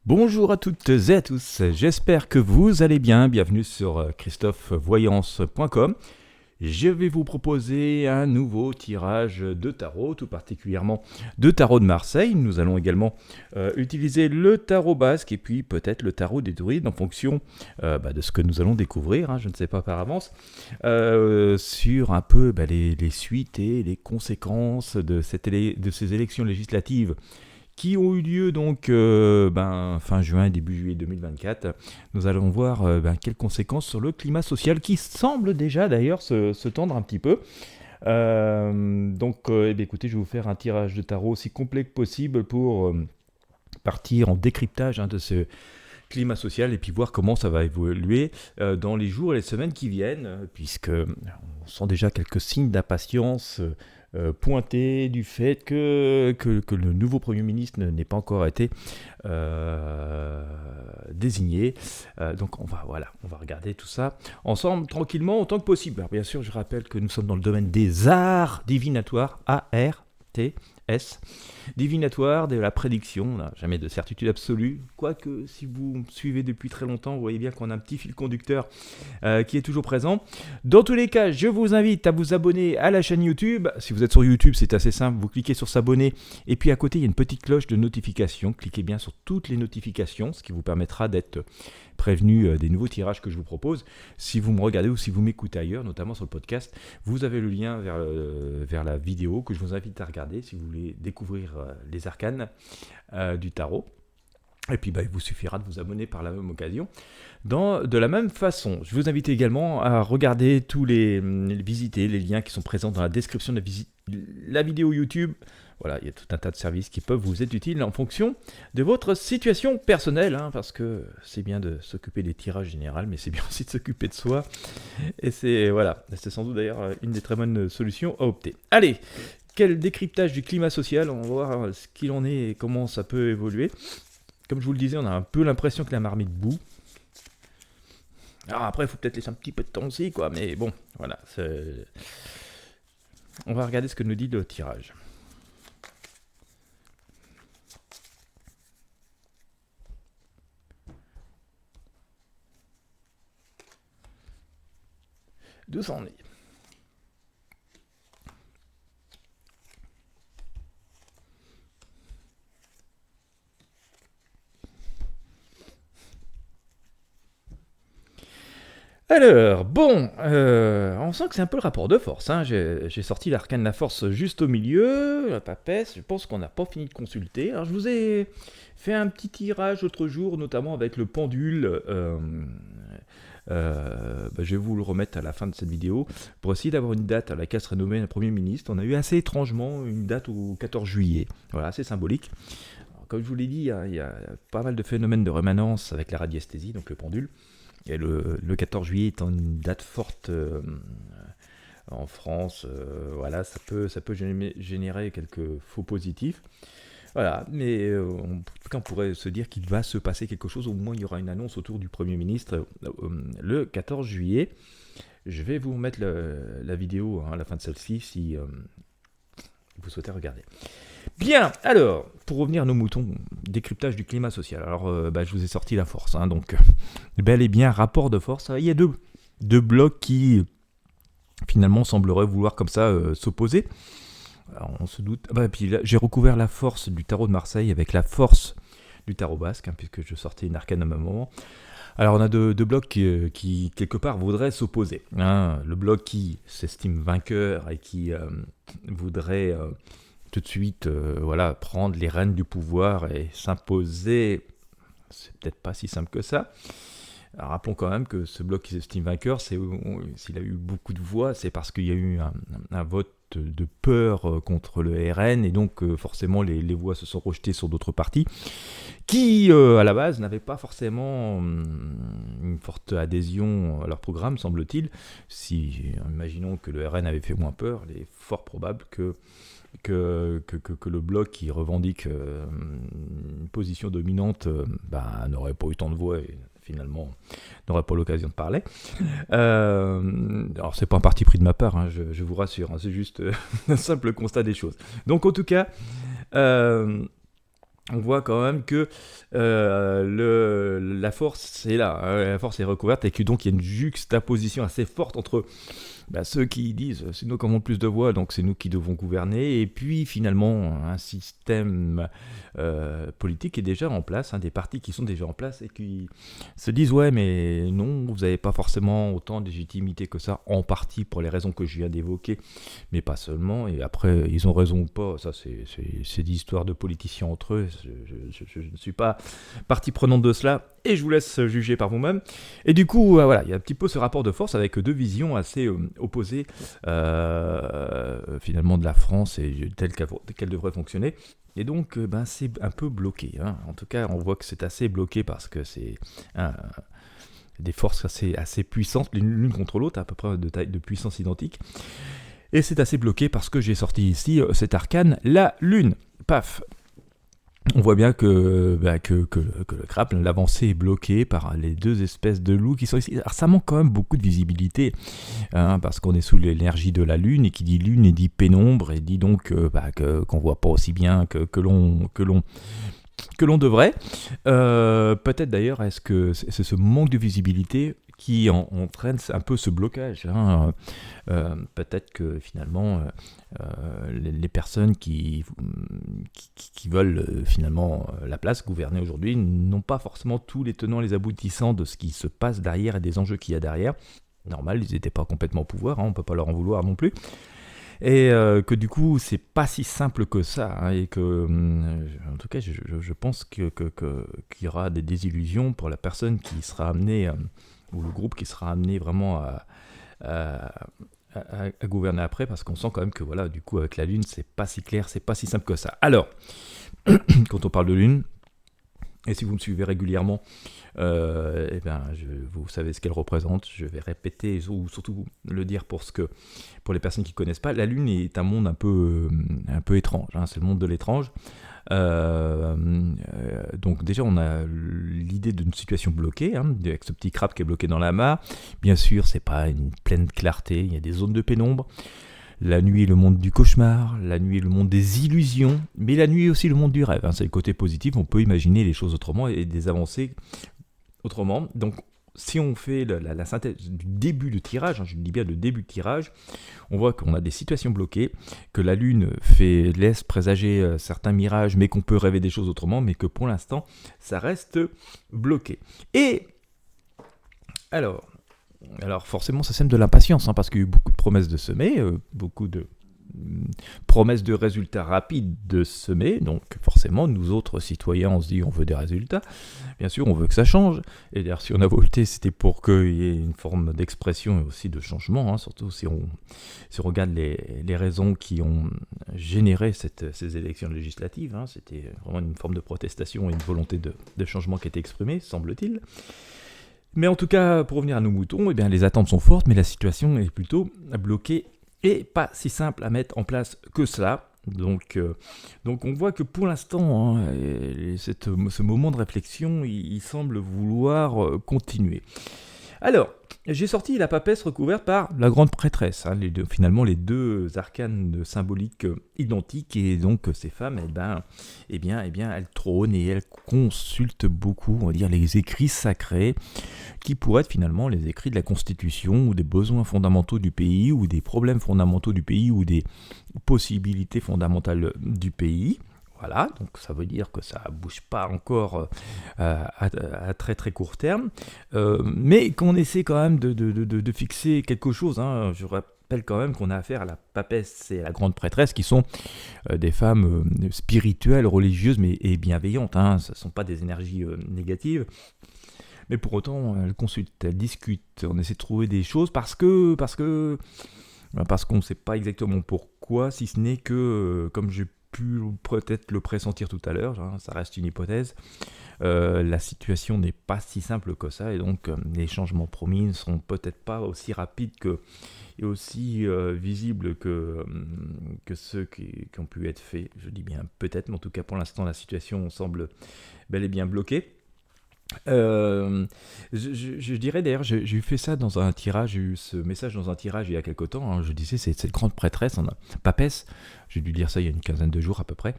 Bonjour à toutes et à tous, j'espère que vous allez bien. Bienvenue sur christophevoyance.com. Je vais vous proposer un nouveau tirage de tarot, tout particulièrement de tarot de Marseille. Nous allons également utiliser le tarot basque et puis peut-être le tarot des druides en fonction de ce que nous allons découvrir, je ne sais pas par avance, sur un peu les suites et les conséquences de ces élections législatives qui ont eu lieu donc fin juin, début juillet 2024. Nous allons voir quelles conséquences sur le climat social qui semble déjà d'ailleurs se tendre un petit peu. Écoutez, je vais vous faire un tirage de tarot aussi complet que possible pour partir en décryptage de ce climat social et puis voir comment ça va évoluer dans les jours et les semaines qui viennent, puisque on sent déjà quelques signes d'impatience pointé du fait que le nouveau Premier ministre n'ait pas encore été désigné. Donc on va regarder tout ça ensemble tranquillement autant que possible. Alors bien sûr, je rappelle que nous sommes dans le domaine des arts divinatoires, A-R-T-S, divinatoire, de la prédiction, là, jamais de certitude absolue, quoique si vous me suivez depuis très longtemps, vous voyez bien qu'on a un petit fil conducteur qui est toujours présent. Dans tous les cas, je vous invite à vous abonner à la chaîne YouTube. Si vous êtes sur YouTube, c'est assez simple, vous cliquez sur s'abonner, et puis à côté, il y a une petite cloche de notification. Cliquez bien sur toutes les notifications, ce qui vous permettra d'être prévenu des nouveaux tirages que je vous propose. Si vous me regardez ou si vous m'écoutez ailleurs, notamment sur le podcast, vous avez le lien vers la vidéo que je vous invite à regarder si vous voulez découvrir les arcanes du tarot. Et puis il vous suffira de vous abonner par la même occasion. De la même façon, je vous invite également à regarder visiter les liens qui sont présents dans la description de la vidéo YouTube. Voilà, il y a tout un tas de services qui peuvent vous être utiles en fonction de votre situation personnelle, parce que c'est bien de s'occuper des tirages généraux, mais c'est bien aussi de s'occuper de soi. Et c'est sans doute d'ailleurs une des très bonnes solutions à opter. Allez, quel décryptage du climat social, on va voir ce qu'il en est et comment ça peut évoluer. Comme je vous le disais, on a un peu l'impression que la marmite bout. Alors après, il faut peut-être laisser un petit peu de temps aussi, mais bon, voilà. On va regarder ce que nous dit le tirage. D'où ça en est ? Alors, on sent que c'est un peu le rapport de force. J'ai sorti l'arcane de la force juste au milieu, la papesse, je pense qu'on n'a pas fini de consulter. Alors, je vous ai fait un petit tirage l'autre jour, notamment avec le pendule. Je vais vous le remettre à la fin de cette vidéo pour essayer d'avoir une date à laquelle serait nommé le Premier ministre. On a eu assez étrangement une date au 14 juillet. Voilà, assez symbolique. Alors, comme je vous l'ai dit, il y a pas mal de phénomènes de rémanence avec la radiesthésie, donc le pendule. Et le 14 juillet étant une date forte en France, ça peut générer quelques faux positifs. Voilà, mais en tout cas, on pourrait se dire qu'il va se passer quelque chose, au moins il y aura une annonce autour du Premier ministre le 14 juillet. Je vais vous remettre la vidéo à la fin de celle-ci si vous souhaitez regarder. Bien, alors, pour revenir à nos moutons, décryptage du climat social. Alors, je vous ai sorti la force, donc bel et bien rapport de force. Il y a deux blocs qui, finalement, sembleraient vouloir comme ça s'opposer. Alors, on se doute. Puis là, j'ai recouvert la force du tarot de Marseille avec la force du tarot basque, puisque je sortais une arcane à un moment. Alors, on a deux blocs qui, quelque part, voudraient s'opposer. Le bloc qui s'estime vainqueur et qui voudrait tout de suite prendre les rênes du pouvoir et s'imposer, c'est peut-être pas si simple que ça. Alors, rappelons quand même que ce bloc qui s'estime vainqueur, s'il a eu beaucoup de voix, c'est parce qu'il y a eu un vote de peur contre le RN, et donc forcément les voix se sont rejetées sur d'autres partis qui, à la base, n'avaient pas forcément une forte adhésion à leur programme, semble-t-il. Imaginons que le RN avait fait moins peur, il est fort probable que le bloc qui revendique une position dominante n'aurait pas eu tant de voix et finalement n'aurait pas l'occasion de parler. Alors c'est pas un parti pris de ma part, je vous rassure, c'est juste un simple constat des choses. Donc en tout cas, on voit quand même que la force est là, hein, la force est recouverte et que donc il y a une juxtaposition assez forte entre ceux qui disent c'est nous qui avons plus de voix, donc c'est nous qui devons gouverner, et puis finalement un système politique est déjà en place, hein, des partis qui sont déjà en place et qui se disent ouais mais non, vous n'avez pas forcément autant de légitimité que ça, en partie pour les raisons que je viens d'évoquer, mais pas seulement, et après ils ont raison ou pas, ça c'est des histoires de politiciens entre eux, je ne suis pas partie prenante de cela, et je vous laisse juger par vous-même. Et du coup, voilà, il y a un petit peu ce rapport de force avec deux visions assez opposées finalement de la France et telle qu'elle devrait fonctionner. Et donc, c'est un peu bloqué, hein. En tout cas, on voit que c'est assez bloqué parce que c'est des forces assez puissantes, l'une contre l'autre, à peu près de taille de puissance identique. Et c'est assez bloqué parce que j'ai sorti ici cet arcane, la Lune. Paf. On voit bien que le crabe, l'avancée est bloquée par les deux espèces de loups qui sont ici. Alors ça manque quand même beaucoup de visibilité, hein, parce qu'on est sous l'énergie de la Lune, et qui dit Lune et dit pénombre, et dit donc qu'on voit pas aussi bien que l'on devrait. Peut-être d'ailleurs, est-ce que c'est ce manque de visibilité qui entraîne un peu ce blocage, hein. Peut-être que finalement les personnes qui veulent finalement la place, gouverner aujourd'hui, n'ont pas forcément tous les tenants, les aboutissants de ce qui se passe derrière et des enjeux qu'il y a derrière. Normal, ils n'étaient pas complètement au pouvoir, hein, on ne peut pas leur en vouloir non plus. Et que du coup, c'est pas si simple que ça, hein, et que, en tout cas, je pense qu'il y aura des désillusions pour la personne qui sera amenée, ou le groupe qui sera amené vraiment à gouverner après, parce qu'on sent quand même que voilà, du coup, avec la Lune, c'est pas si clair, c'est pas si simple que ça. Alors, quand on parle de Lune, et si vous me suivez régulièrement, vous savez ce qu'elle représente. Je vais répéter ou surtout le dire pour les personnes qui ne connaissent pas. La Lune est un monde un peu étrange, hein, c'est le monde de l'étrange. Donc déjà on a l'idée d'une situation bloquée, hein, avec ce petit crabe qui est bloqué dans la mare. Bien sûr, c'est pas une pleine clarté, il y a des zones de pénombre. La nuit est le monde du cauchemar, la nuit est le monde des illusions, mais la nuit est aussi le monde du rêve, hein. C'est le côté positif, on peut imaginer les choses autrement et des avancées autrement. Donc si on fait la synthèse du début de tirage, hein, je dis bien le début de tirage, on voit qu'on a des situations bloquées, que la Lune laisse présager certains mirages, mais qu'on peut rêver des choses autrement, mais que pour l'instant, ça reste bloqué. Et alors forcément, ça sème de l'impatience, hein, parce qu'il y a eu beaucoup de promesses de semer, beaucoup de promesses de résultats rapides de semer, donc forcément, nous autres citoyens, on se dit on veut des résultats, bien sûr, on veut que ça change, et d'ailleurs, si on a voté, c'était pour qu'il y ait une forme d'expression et aussi de changement, hein, surtout si on regarde les raisons qui ont généré ces élections législatives, hein, c'était vraiment une forme de protestation et une volonté de changement qui était exprimée, semble-t-il. Mais en tout cas, pour revenir à nos moutons, les attentes sont fortes, mais la situation est plutôt bloquée et pas si simple à mettre en place que cela. Donc on voit que pour l'instant, hein, ce moment de réflexion, il semble vouloir continuer. Alors, j'ai sorti la papesse recouverte par la grande prêtresse, hein, finalement les deux arcanes symboliques identiques, et donc ces femmes, elles trônent et elles consultent beaucoup, on va dire, les écrits sacrés, qui pourraient être finalement les écrits de la Constitution, ou des besoins fondamentaux du pays, ou des problèmes fondamentaux du pays, ou des possibilités fondamentales du pays. Voilà, donc ça veut dire que ça ne bouge pas encore à très très court terme, mais qu'on essaie quand même de fixer quelque chose, hein. Je rappelle quand même qu'on a affaire à la papesse et à la grande prêtresse, qui sont des femmes spirituelles, religieuses, et bienveillantes, hein. Ce ne sont pas des énergies négatives. Mais pour autant, elles consultent, elles discutent, on essaie de trouver des choses parce qu'on ne sait pas exactement pourquoi, si ce n'est que, comme j'ai pu peut-être le pressentir tout à l'heure, hein, ça reste une hypothèse, la situation n'est pas si simple que ça, et donc les changements promis ne seront peut-être pas aussi rapides et aussi visibles que ceux qui ont pu être faits. Je dis bien peut-être, mais en tout cas pour l'instant la situation semble bel et bien bloquée. Euh, je dirais d'ailleurs, j'ai eu fait ça dans un tirage, j'ai eu ce message dans un tirage il y a quelque temps, hein. Je disais, c'est cette grande prêtresse, papesse, j'ai dû lire ça il y a une quinzaine de jours à peu près.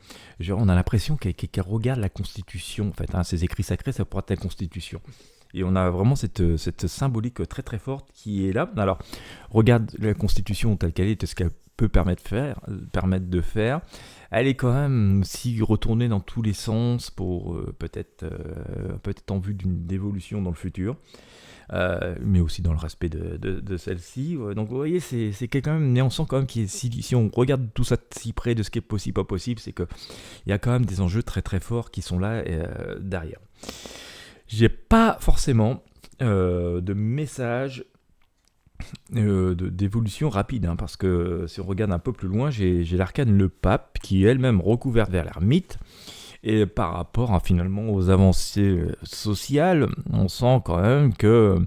On a l'impression qu'elle regarde la Constitution, en fait, hein, ces écrits sacrés, ça pourrait être la Constitution. Et on a vraiment cette symbolique très très forte qui est là. Alors, regarde la Constitution telle qu'elle est, ce qu'elle peut permettre de faire. Elle est quand même aussi retournée dans tous les sens pour peut-être en vue d'une évolution dans le futur, mais aussi dans le respect de celle-ci. Ouais. Donc vous voyez, c'est quand même, mais on sent quand même que si on regarde tout ça de si près de ce qui est possible, pas possible, c'est qu'il y a quand même des enjeux très très forts qui sont là derrière. J'ai pas forcément de message d'évolution rapide, hein, parce que si on regarde un peu plus loin, j'ai l'arcane le pape qui est elle-même recouverte vers l'ermite, et par rapport finalement aux avancées sociales, on sent quand même que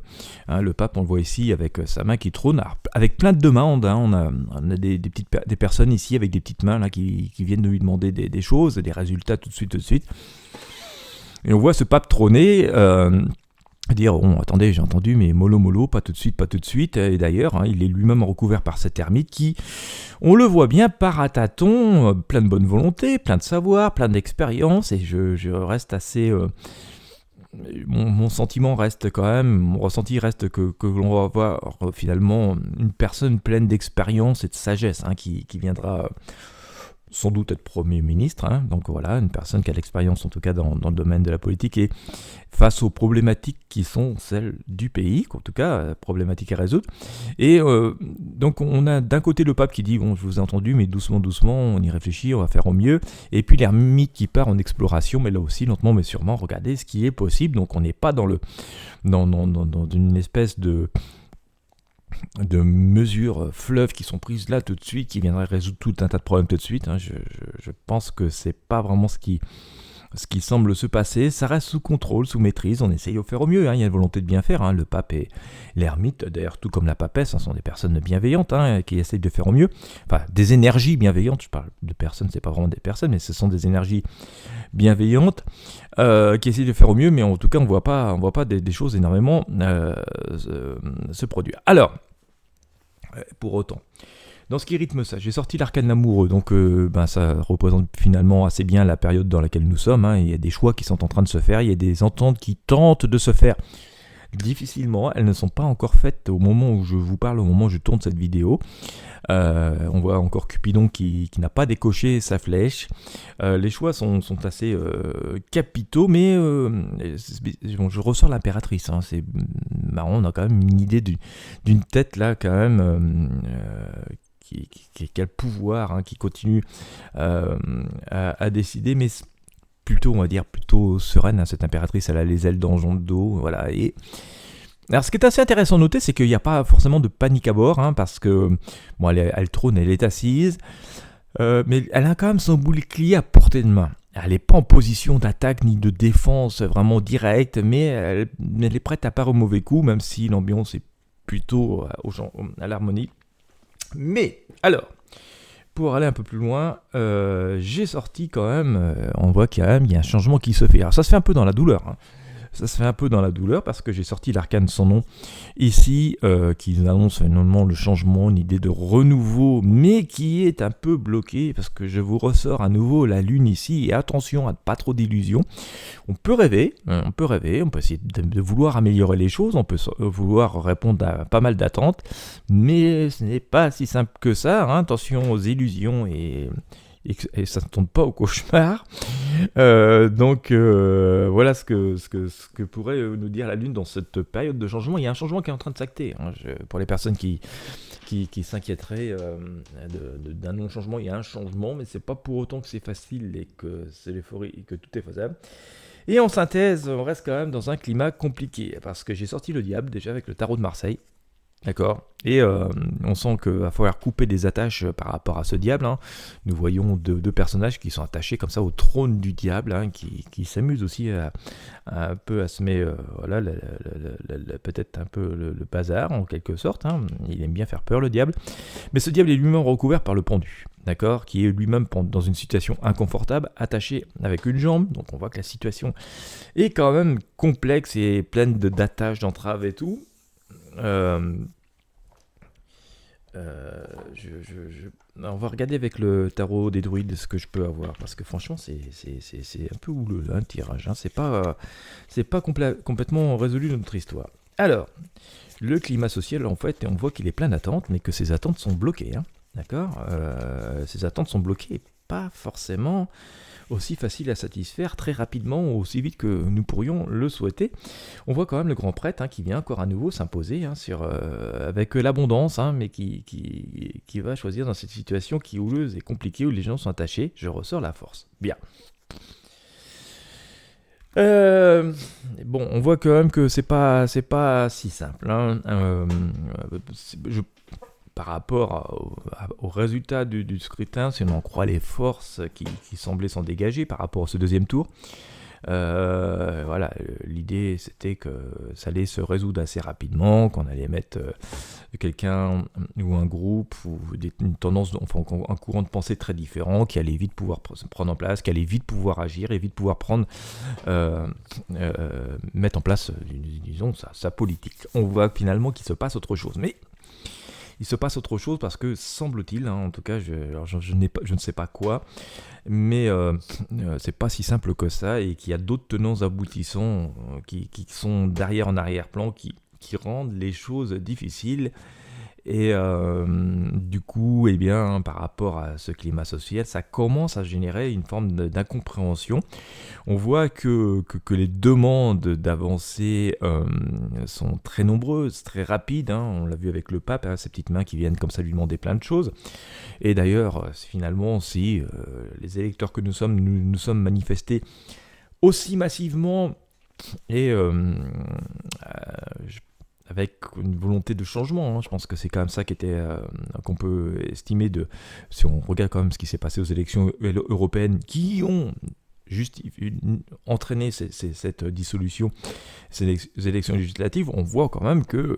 le pape, on le voit ici avec sa main qui trône, avec plein de demandes, hein. On a des personnes ici avec des petites mains là, qui viennent de lui demander des choses, des résultats tout de suite. Et on voit ce pape trôner, dire, bon, attendez, j'ai entendu, mais mollo, pas tout de suite. Et d'ailleurs, hein, il est lui-même recouvert par cet ermite qui, on le voit bien, part à tâtons, plein de bonne volonté, plein de savoir, plein d'expérience, et je reste assez... mon sentiment reste quand même, mon ressenti reste que l'on va avoir finalement une personne pleine d'expérience et de sagesse, hein, qui viendra... sans doute être Premier ministre, hein. Donc voilà, une personne qui a l'expérience en tout cas dans le domaine de la politique et face aux problématiques qui sont celles du pays, en tout cas problématiques à résoudre. Et donc on a d'un côté le pape qui dit, bon je vous ai entendu mais doucement, on y réfléchit, on va faire au mieux, et puis l'ermite qui part en exploration, mais là aussi lentement mais sûrement, regardez ce qui est possible, donc on n'est pas dans une espèce de mesures fleuves qui sont prises là tout de suite, qui viendraient résoudre tout un tas de problèmes tout de suite, hein. Je pense que c'est pas vraiment ce qui semble se passer. Ça reste sous contrôle, sous maîtrise, on essaye de faire au mieux, hein. Il y a une volonté de bien faire, hein. Le pape et l'ermite, d'ailleurs tout comme la papesse, hein, sont des personnes bienveillantes, hein, qui essayent de faire au mieux, enfin des énergies bienveillantes, je parle de personnes, c'est pas vraiment des personnes, mais ce sont des énergies bienveillantes qui essayent de faire au mieux, mais en tout cas on voit pas des choses énormément se produire. Alors, pour autant, dans ce qui rythme ça, j'ai sorti l'arcane amoureux, donc ça représente finalement assez bien la période dans laquelle nous sommes, hein. Il y a des choix qui sont en train de se faire, il y a des ententes qui tentent de se faire difficilement, elles ne sont pas encore faites au moment où je vous parle, au moment où je tourne cette vidéo. On voit encore Cupidon qui n'a pas décoché sa flèche. Les choix sont assez capitaux, mais je ressors l'impératrice, hein. C'est marrant, on a quand même une idée d'une tête là quand même qui a le pouvoir, hein, qui continue à décider, mais plutôt, on va dire, plutôt sereine, hein. Cette impératrice, elle a les ailes d'ange dans le dos, voilà. Et alors, ce qui est assez intéressant à noter, c'est qu'il n'y a pas forcément de panique à bord, hein, parce que bon, elle trône, elle est assise, mais elle a quand même son bouclier à portée de main. Elle n'est pas en position d'attaque ni de défense vraiment directe, mais elle est prête à part au mauvais coup, même si l'ambiance est plutôt à l'harmonie. Mais, alors, pour aller un peu plus loin, j'ai sorti quand même, on voit qu'il y a un changement qui se fait. Alors ça se fait un peu dans la douleur, hein. Ça se fait un peu dans la douleur parce que j'ai sorti l'arcane sans nom ici, qui annonce finalement le changement, une idée de renouveau, mais qui est un peu bloqué parce que je vous ressors à nouveau la lune ici, et attention à pas trop d'illusions. On peut rêver, on peut essayer de vouloir améliorer les choses, on peut vouloir répondre à pas mal d'attentes, mais ce n'est pas si simple que ça, hein. Attention aux illusions et ça ne tourne pas au cauchemar. Donc voilà ce que pourrait nous dire la Lune dans cette période de changement. Il y a un changement qui est en train de s'acter, hein. Pour les personnes qui s'inquiéteraient d'un non-changement, il y a un changement, mais c'est pas pour autant que c'est facile et que c'est l'euphorie et que tout est faisable. Et en synthèse, on reste quand même dans un climat compliqué, parce que j'ai sorti le diable déjà avec le tarot de Marseille. D'accord. Et on sent qu'il va falloir couper des attaches par rapport à ce diable. Hein. Nous voyons deux personnages qui sont attachés comme ça au trône du diable, hein, qui s'amusent aussi un peu à semer voilà, peut-être un peu le bazar en quelque sorte. Hein. Il aime bien faire peur, le diable. Mais ce diable est lui-même recouvert par le pendu, d'accord, qui est lui-même dans une situation inconfortable, attaché avec une jambe. Donc on voit que la situation est quand même complexe et pleine d'attaches, d'entraves et tout. Euh, on va regarder avec le tarot des druides ce que je peux avoir, parce que franchement c'est un peu houleux hein, le tirage, hein. C'est pas complètement résolu notre histoire. Alors, le climat social en fait, on voit qu'il est plein d'attentes, mais que ces attentes sont bloquées, hein. D'accord. Ces attentes sont bloquées, et pas forcément aussi facile à satisfaire très rapidement, aussi vite que nous pourrions le souhaiter. On voit quand même le grand prêtre hein, qui vient encore à nouveau s'imposer hein, avec l'abondance, hein, mais qui va choisir dans cette situation qui est houleuse et compliquée où les gens sont attachés. Je ressors la force. Bien. Bon, on voit quand même que c'est pas si simple. Hein. Par rapport au résultat du scrutin, si on en croit les forces qui semblaient s'en dégager par rapport à ce deuxième tour, voilà, l'idée c'était que ça allait se résoudre assez rapidement, qu'on allait mettre quelqu'un ou un groupe ou une tendance, enfin un courant de pensée très différent qui allait vite pouvoir se prendre en place, qui allait vite pouvoir agir et vite pouvoir mettre en place, disons, sa politique. On voit finalement qu'il se passe autre chose, mais il se passe autre chose parce que semble-t-il, hein, en tout cas, je ne sais pas quoi, mais c'est pas si simple que ça et qu'il y a d'autres tenants aboutissants qui sont derrière en arrière-plan qui rendent les choses difficiles. Et du coup, eh bien, par rapport à ce climat social, ça commence à générer une forme d'incompréhension. On voit que les demandes d'avancée sont très nombreuses, très rapides. Hein. On l'a vu avec le pape, hein, ces petites mains qui viennent comme ça lui demander plein de choses. Et d'ailleurs, finalement, si les électeurs que nous sommes, nous sommes manifestés aussi massivement et avec une volonté de changement, hein. Je pense que c'est quand même ça qu'on peut estimer si on regarde quand même ce qui s'est passé aux élections européennes qui ont entraîné cette dissolution, ces élections législatives. On voit quand même qu'il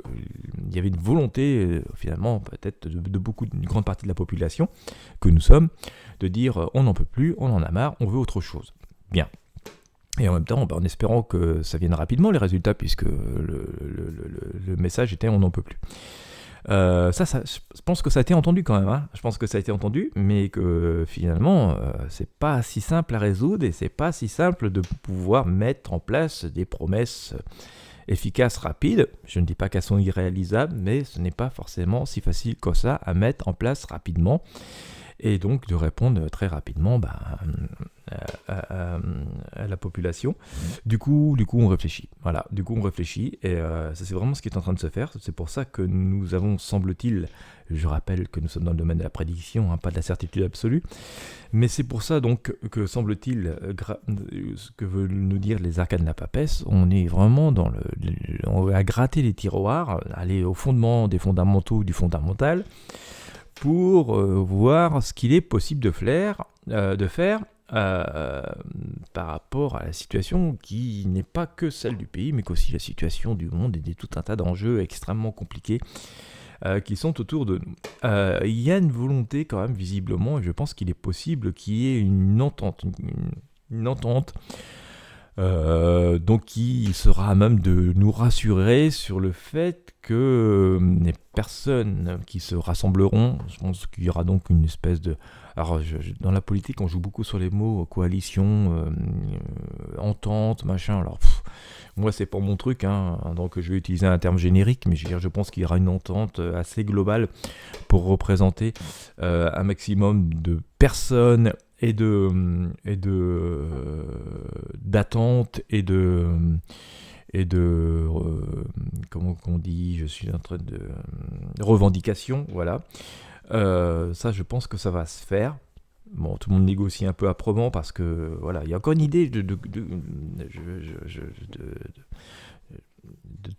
y avait une volonté, finalement, peut-être d'une grande partie de la population que nous sommes, de dire on n'en peut plus, on en a marre, on veut autre chose. Bien. Et en même temps, en espérant que ça vienne rapidement, les résultats, puisque le message était on n'en peut plus. Je pense que ça a été entendu quand même. Hein. Je pense que ça a été entendu, mais que finalement, c'est pas si simple à résoudre et c'est pas si simple de pouvoir mettre en place des promesses efficaces, rapides. Je ne dis pas qu'elles sont irréalisables, mais ce n'est pas forcément si facile que ça à mettre en place rapidement. Et donc de répondre très rapidement à la population. Du coup, on réfléchit. Voilà, du coup, on réfléchit, et ça, c'est vraiment ce qui est en train de se faire. C'est pour ça que nous avons, semble-t-il, je rappelle que nous sommes dans le domaine de la prédiction, hein, pas de la certitude absolue, mais c'est pour ça donc que, semble-t-il, ce que veulent nous dire les arcanes de la papesse, on est vraiment on va gratter les tiroirs, aller au fondement des fondamentaux du fondamental, pour voir ce qu'il est possible de faire par rapport à la situation qui n'est pas que celle du pays, mais qu'aussi la situation du monde et de tout un tas d'enjeux extrêmement compliqués qui sont autour de nous. Il y a une volonté quand même visiblement, et je pense qu'il est possible qu'il y ait une entente, une entente donc qui sera à même de nous rassurer sur le fait que les personnes qui se rassembleront, je pense qu'il y aura donc une espèce de... Alors dans la politique on joue beaucoup sur les mots coalition, entente, machin, alors moi c'est pas mon truc, hein, donc je vais utiliser un terme générique, mais je pense qu'il y aura une entente assez globale pour représenter un maximum de personnes et d'attente et de comment qu'on dit, je suis en train de revendication, voilà. Ça, je pense que ça va se faire. Bon, tout le monde négocie un peu âprement parce que voilà, il y a encore une idée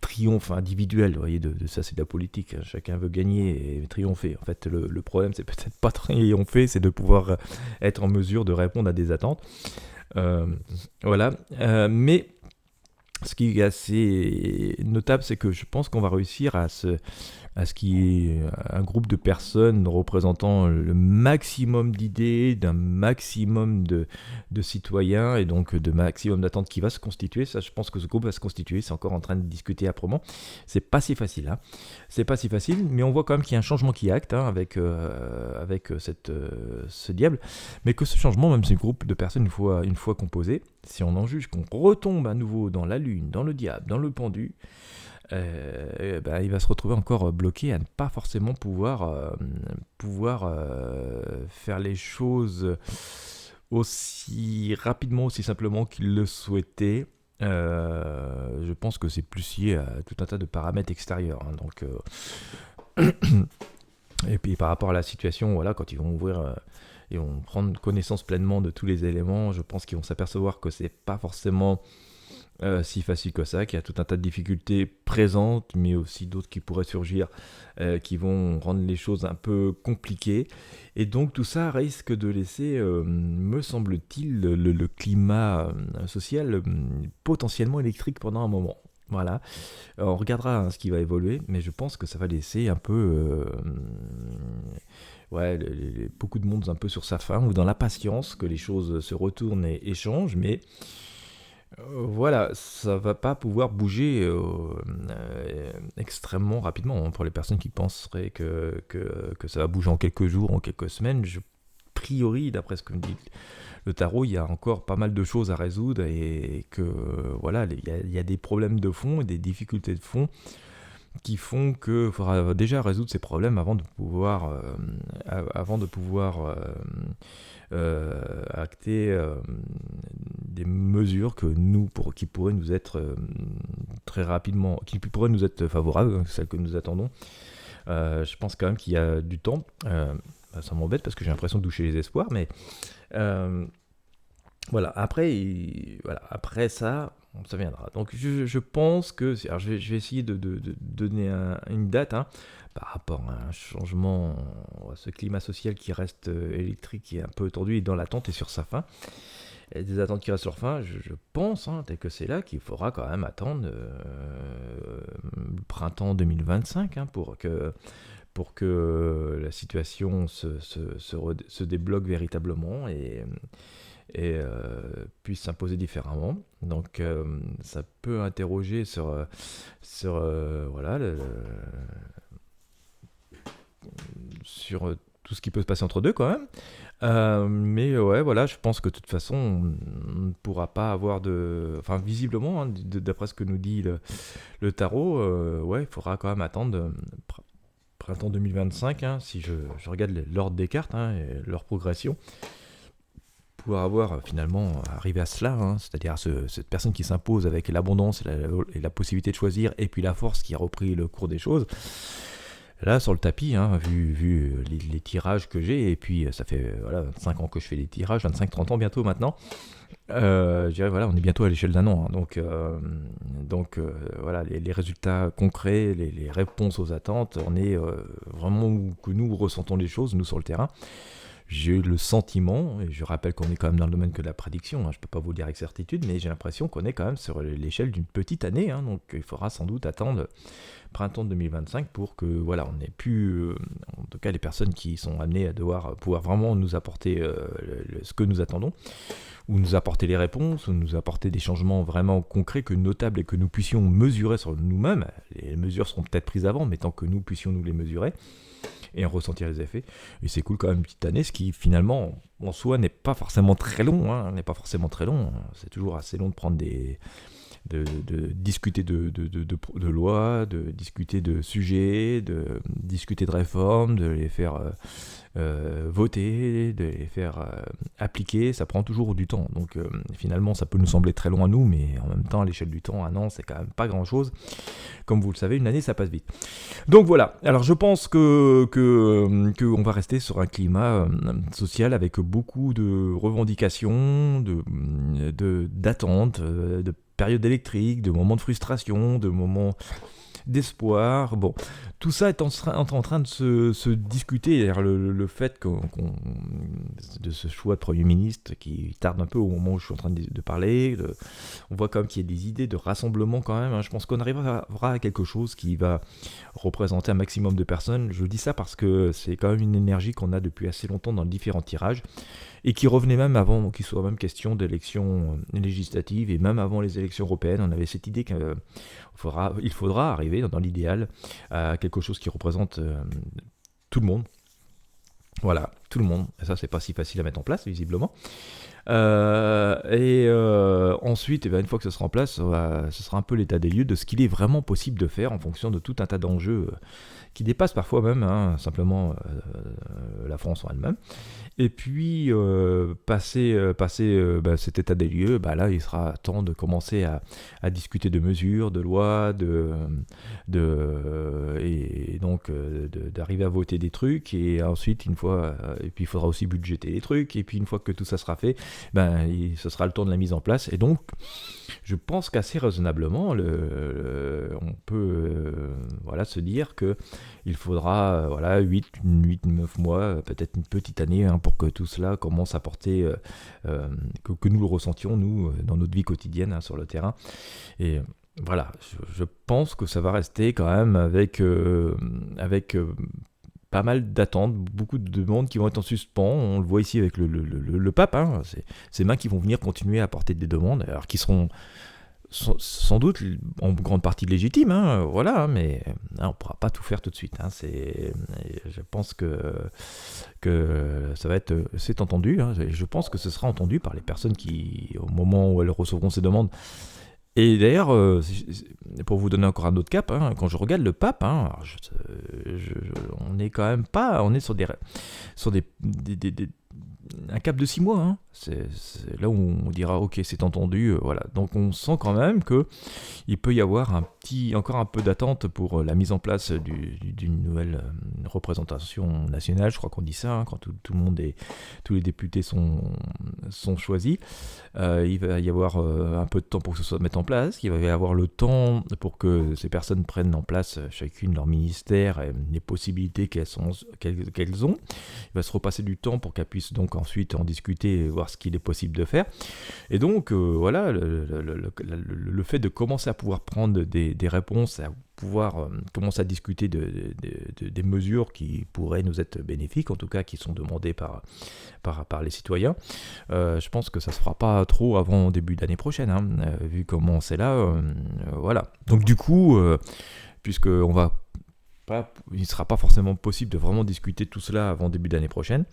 triomphe individuel, vous voyez, de ça c'est de la politique, hein. Chacun veut gagner et triompher. En fait, le problème c'est peut-être pas triompher, c'est de pouvoir être en mesure de répondre à des attentes. Voilà. Mais ce qui est assez notable, c'est que je pense qu'on va réussir à ce qui est un groupe de personnes représentant le maximum d'idées, d'un maximum de citoyens et donc de maximum d'attentes qui va se constituer. Ça, je pense que ce groupe va se constituer, c'est encore en train de discuter âprement. C'est pas si facile, hein. C'est pas si facile, mais on voit quand même qu'il y a un changement qui acte, hein, avec ce diable, mais que ce changement, même si le groupe de personnes une fois composé, si on en juge qu'on retombe à nouveau dans la lune, dans le diable, dans le pendu, il va se retrouver encore bloqué à ne pas forcément pouvoir faire les choses aussi rapidement, aussi simplement qu'il le souhaitait. Je pense que c'est plus lié à tout un tas de paramètres extérieurs, hein. Donc, et puis par rapport à la situation, voilà, quand ils vont ouvrir et vont prendre connaissance pleinement de tous les éléments, je pense qu'ils vont s'apercevoir que c'est pas forcément si facile que ça, qu'il y a tout un tas de difficultés présentes, mais aussi d'autres qui pourraient surgir, qui vont rendre les choses un peu compliquées. Et donc tout ça risque de laisser, me semble-t-il, le climat social potentiellement électrique pendant un moment. Voilà. Alors, on regardera, hein, ce qui va évoluer, mais je pense que ça va laisser un peu beaucoup de monde un peu sur sa faim ou dans l'impatience que les choses se retournent et changent, mais voilà, ça va pas pouvoir bouger extrêmement rapidement, hein, pour les personnes qui penseraient que ça va bouger en quelques jours, en quelques semaines. Priori, d'après ce que me dit le tarot, il y a encore pas mal de choses à résoudre et que voilà, il y a des problèmes de fond et des difficultés de fond qui font qu'il faudra déjà résoudre ces problèmes avant de pouvoir acter des mesures qui pourraient nous être très rapidement, qui pourraient nous être favorables, celles que nous attendons. Je pense quand même qu'il y a du temps. Ça m'embête parce que j'ai l'impression de doucher les espoirs, mais voilà. Après ça viendra. Donc je pense que, alors je vais essayer de donner une date, hein, par rapport à un changement, à ce climat social qui reste électrique et un peu tendu et dans l'attente et sur sa fin. Et des attentes qui restent sur fin, je pense, hein, tel que c'est là, qu'il faudra quand même attendre le printemps 2025, hein, pour que la situation se débloque véritablement et puisse s'imposer différemment. Donc ça peut interroger sur voilà, sur tout ce qui peut se passer entre deux quand même. Mais ouais, voilà, je pense que de toute façon, on ne pourra pas avoir enfin, visiblement, hein, d'après ce que nous dit le tarot, ouais, il faudra quand même attendre printemps 2025, hein, si je regarde l'ordre des cartes, hein, et leur progression, pour avoir finalement arrivé à cela, hein, c'est-à-dire à cette personne qui s'impose avec l'abondance et la possibilité de choisir, et puis la force qui a repris le cours des choses. Là, sur le tapis, hein, vu les tirages que j'ai, et puis ça fait 25 ans que je fais des tirages, 25-30 ans bientôt maintenant, je dirais, voilà, on est bientôt à l'échelle d'un an, hein. Donc voilà, les résultats concrets, les réponses aux attentes, on est vraiment que nous ressentons les choses, nous sur le terrain. J'ai eu le sentiment, et je rappelle qu'on est quand même dans le domaine que de la prédiction, hein, je ne peux pas vous le dire avec certitude, mais j'ai l'impression qu'on est quand même sur l'échelle d'une petite année, hein, donc il faudra sans doute attendre printemps 2025 pour que, voilà, on ait pu, en tout cas les personnes qui sont amenées à devoir pouvoir vraiment nous apporter ce que nous attendons, ou nous apporter les réponses, ou nous apporter des changements vraiment concrets, notables, et que nous puissions mesurer sur nous-mêmes. Les mesures seront peut-être prises avant, mais tant que nous puissions nous les mesurer et en ressentir les effets. Et c'est cool quand même une petite année, ce qui finalement en soi n'est pas forcément très long, hein, c'est toujours assez long de prendre de discuter de lois, de discuter de sujets, de discuter de réformes, de les faire voter, de les faire appliquer. Ça prend toujours du temps, donc finalement ça peut nous sembler très long à nous, mais en même temps à l'échelle du temps, un an c'est quand même pas grand chose. Comme vous le savez, une année ça passe vite. Donc voilà, alors je pense que on va rester sur un climat social avec beaucoup de revendications, d'attentes, de périodes électriques, de moments de frustration, de moments d'espoir. Bon, tout ça est en train de se discuter. D'ailleurs, le fait de ce choix de Premier ministre qui tarde un peu au moment où je suis en train de parler, on voit quand même qu'il y a des idées de rassemblement quand même. Je pense qu'on arrivera à quelque chose qui va représenter un maximum de personnes. Je dis ça parce que c'est quand même une énergie qu'on a depuis assez longtemps dans les différents tirages et qui revenait même avant qu'il soit même question d'élections législatives et même avant les élections européennes. On avait cette idée qu'il faudra arriver dans l'idéal à quelque chose qui représente tout le monde. Voilà, tout le monde. Et ça, c'est pas si facile à mettre en place, visiblement. Ensuite, une fois que ce sera en place, ce sera un peu l'état des lieux de ce qu'il est vraiment possible de faire en fonction de tout un tas d'enjeux qui dépassent parfois même simplement la France en elle-même. Et puis, passer cet état des lieux, là, il sera temps de commencer à discuter de mesures, de lois, et donc d'arriver à voter des trucs. Et ensuite, et puis il faudra aussi budgéter les trucs. Et puis, une fois que tout ça sera fait, ce sera le temps de la mise en place. Et donc, je pense qu'assez raisonnablement, on peut se dire qu'il faudra 8-9 mois, peut-être une petite année, pour que tout cela commence à porter, que nous le ressentions, nous, dans notre vie quotidienne sur le terrain. Et voilà, je pense que ça va rester quand même avec pas mal d'attentes, beaucoup de demandes qui vont être en suspens. On le voit ici avec le pape, c'est ces mains qui vont venir continuer à apporter des demandes, alors qui seront sans doute en grande partie légitimes, mais on ne pourra pas tout faire tout de suite. Je pense que ça va être, c'est entendu. Je pense que ce sera entendu par les personnes qui, au moment où elles recevront ces demandes. Et d'ailleurs, pour vous donner encore un autre cap, quand je regarde le pape, on est quand même pas, on est sur un cap de 6 mois. C'est là où on dira ok, c'est entendu, voilà. Donc on sent quand même que il peut y avoir encore un peu d'attente pour la mise en place d'une nouvelle représentation nationale. Je crois qu'on dit ça quand tout le monde tous les députés sont choisis. Il va y avoir un peu de temps pour que ce soit mis en place. Il va y avoir le temps pour que ces personnes prennent en place chacune leur ministère et les possibilités qu'elles ont. Il va se repasser du temps pour qu'elles puissent donc ensuite en discuter et voir ce qu'il est possible de faire. Et donc voilà, le fait de commencer à pouvoir prendre des réponses, à pouvoir commencer à discuter des mesures qui pourraient nous être bénéfiques, en tout cas qui sont demandées par les citoyens, je pense que ça se fera pas trop avant début d'année prochaine, vu comment c'est là, voilà. Donc du coup, puisque il ne sera pas forcément possible de vraiment discuter tout cela avant début d'année prochaine,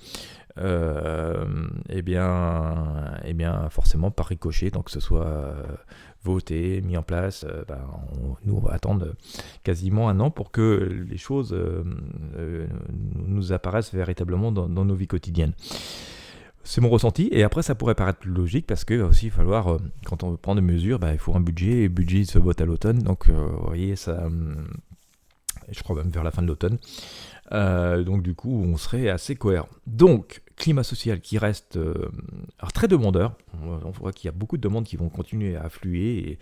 eh bien forcément par ricochet, donc que ce soit voté, mis en place, nous on va attendre quasiment un an pour que les choses nous apparaissent véritablement dans nos vies quotidiennes. C'est mon ressenti, et après ça pourrait paraître logique parce qu'il va aussi falloir, quand on prend des mesures, il faut un budget, et le budget se vote à l'automne, donc vous voyez ça, je crois même vers la fin de l'automne. Donc du coup on serait assez cohérent. Donc climat social qui reste alors très demandeur. On voit qu'il y a beaucoup de demandes qui vont continuer à affluer, et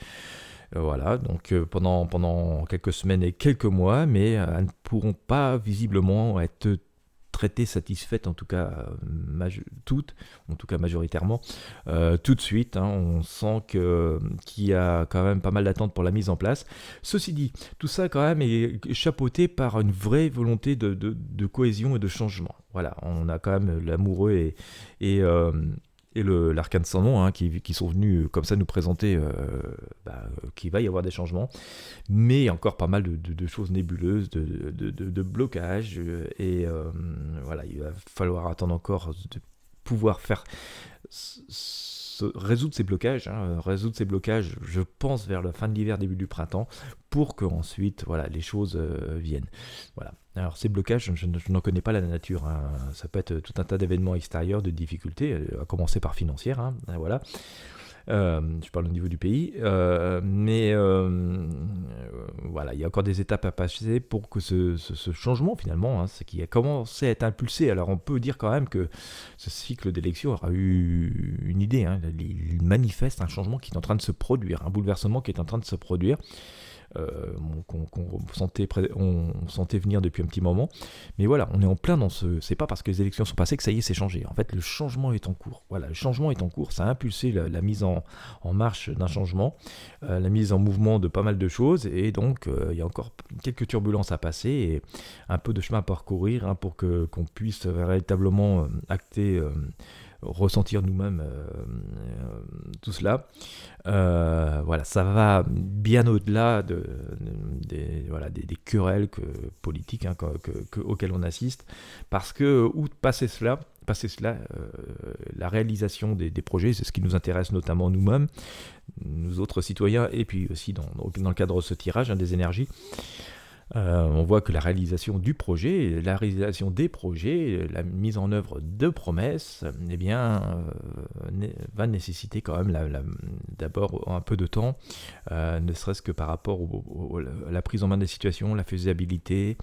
voilà, donc pendant quelques semaines et quelques mois, mais elles ne pourront pas visiblement être traitées, satisfaites, en tout cas toutes, en tout cas majoritairement, tout de suite. On sent qu'il y a quand même pas mal d'attentes pour la mise en place. Ceci dit, tout ça quand même est chapeauté par une vraie volonté de cohésion et de changement. Voilà, on a quand même l'amoureux et l'arcane sans nom, qui sont venus comme ça nous présenter qu'il va y avoir des changements, mais il y a encore pas mal de choses nébuleuses, de blocages, et voilà, il va falloir attendre encore de pouvoir faire résoudre ces blocages, je pense vers la fin de l'hiver, début du printemps, pour que ensuite, voilà, les choses viennent. Voilà. Alors ces blocages, je n'en connais pas la nature. Ça peut être tout un tas d'événements extérieurs, de difficultés, à commencer par financières. Voilà. Je parle au niveau du pays, mais voilà, il y a encore des étapes à passer pour que ce changement, finalement, ce qui a commencé à être impulsé. Alors, on peut dire quand même que ce cycle d'élection aura eu une idée. Il manifeste un changement qui est en train de se produire, un bouleversement qui est en train de se produire. On sentait venir depuis un petit moment, mais voilà, on est en plein dans c'est pas parce que les élections sont passées que ça y est, c'est changé. En fait, le changement est en cours. Voilà, le changement est en cours. Ça a impulsé la mise en marche d'un changement, la mise en mouvement de pas mal de choses, et donc il y a encore quelques turbulences à passer et un peu de chemin à parcourir pour qu'on puisse véritablement acter, ressentir nous-mêmes tout cela. Voilà, ça va bien au-delà des querelles politiques auxquelles on assiste, parce que passer cela, la réalisation des projets, c'est ce qui nous intéresse notamment nous-mêmes, nous autres citoyens, et puis aussi dans le cadre de ce tirage des énergies. On voit que la réalisation du projet, la réalisation des projets, la mise en œuvre de promesses, va nécessiter quand même d'abord un peu de temps, ne serait-ce que par rapport à la prise en main des situations, la faisabilité,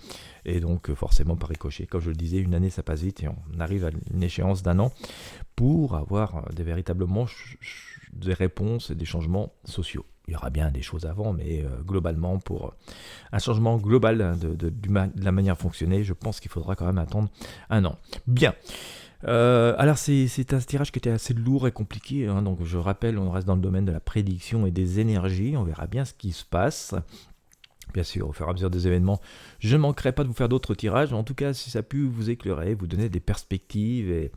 et donc forcément par ricochet. Comme je le disais, une année ça passe vite et on arrive à une échéance d'un an pour avoir véritablement des réponses et des changements sociaux. Il y aura bien des choses avant, mais globalement, pour un changement global de la manière de fonctionner, je pense qu'il faudra quand même attendre un an. Bien. Alors c'est un tirage qui était assez lourd et compliqué, donc je rappelle, on reste dans le domaine de la prédiction et des énergies, on verra bien ce qui se passe. Bien sûr, au fur et à mesure des événements, je ne manquerai pas de vous faire d'autres tirages. En tout cas, si ça a pu vous éclairer, vous donner des perspectives et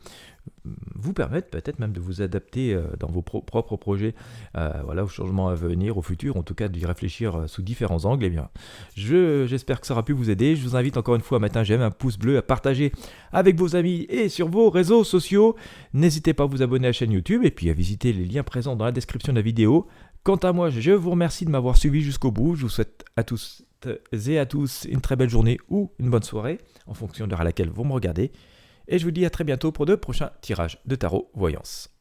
vous permettre peut-être même de vous adapter dans vos propres projets aux changements à venir, au futur, en tout cas d'y réfléchir sous différents angles, eh bien, j'espère que ça aura pu vous aider. Je vous invite encore une fois à mettre un j'aime, un pouce bleu, à partager avec vos amis et sur vos réseaux sociaux. N'hésitez pas à vous abonner à la chaîne YouTube et puis à visiter les liens présents dans la description de la vidéo. Quant à moi, je vous remercie de m'avoir suivi jusqu'au bout. Je vous souhaite à tous et à tous une très belle journée ou une bonne soirée, en fonction de l'heure à laquelle vous me regardez. Et je vous dis à très bientôt pour de prochains tirages de tarot voyance.